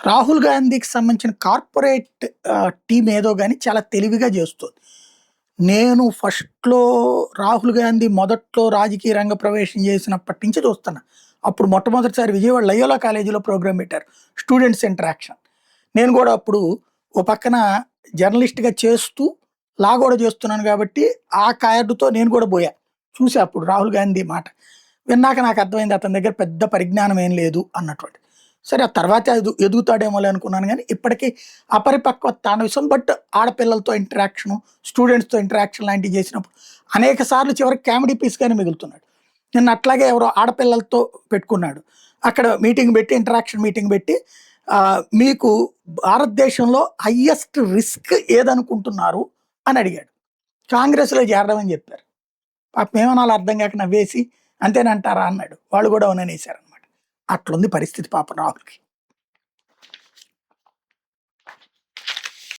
రాహుల్ గాంధీకి సంబంధించిన corporate team ఏదో గాని చాలా తెలివిగా చేస్తుంది. నేను ఫస్ట్‌లో రాహుల్ గాంధీ మొదట్లో రాజకీయ రంగ ప్రవేశం చేసినప్పటి నుంచి చూస్తున్నా. అప్పుడు మొట్టమొదటిసారి విజయవాడ లయోలా కాలేజీలో ప్రోగ్రామ్ పెట్టారు. Students interaction. నేను గూడా అప్పుడు ఓ పక్కన జర్నలిస్ట్‌గా చేస్తూ, లా గూడా చేస్తున్నాను గాబట్టి, ఆ కార్డ్‌తో నేను గూడా బోయా. చూసా అప్పుడు రాహుల్ గాంధీ మాట. విన్నాక నాకు అర్థమైంది అతని దగ్గర పెద్ద పరిజ్ఞానం ఏం లేదు అన్నటువంటిది. సరే ఆ తర్వాత ఎదుగుతాడేమోలే అనుకున్నాను గానీ, ఇప్పటికి అపరిపక్వత తాండవిస్తుంది. బట్ ఆడపిల్లలతో ఇంటరాక్షను, స్టూడెంట్స్‌తో ఇంటరాక్షన్ లాంటివి చేసినప్పుడు అనేక సార్లు చివరికి కామెడీ పీస్‌గానే మిగులుతున్నాడు. నిన్న అట్లాగే ఎవరో ఆడపిల్లలతో పెట్టుకున్నాడు. అక్కడ మీటింగ్ పెట్టి ఇంటరాక్షన్ మీటింగ్ పెట్టి మీకు భారతదేశంలో హైయెస్ట్ రిస్క్ ఏదనుకుంటున్నారు అని అడిగాడు. కాంగ్రెస్‌లో చేరడం అని చెప్పారు. పాపం ఏమనాలో అర్థం కాక నవ్వేసి, అంతేనంటారా అన్నాడు. వాళ్ళు కూడా అవుననేసారనమాట. అట్లుంది పరిస్థితి పాపం రాహుల్‌కి.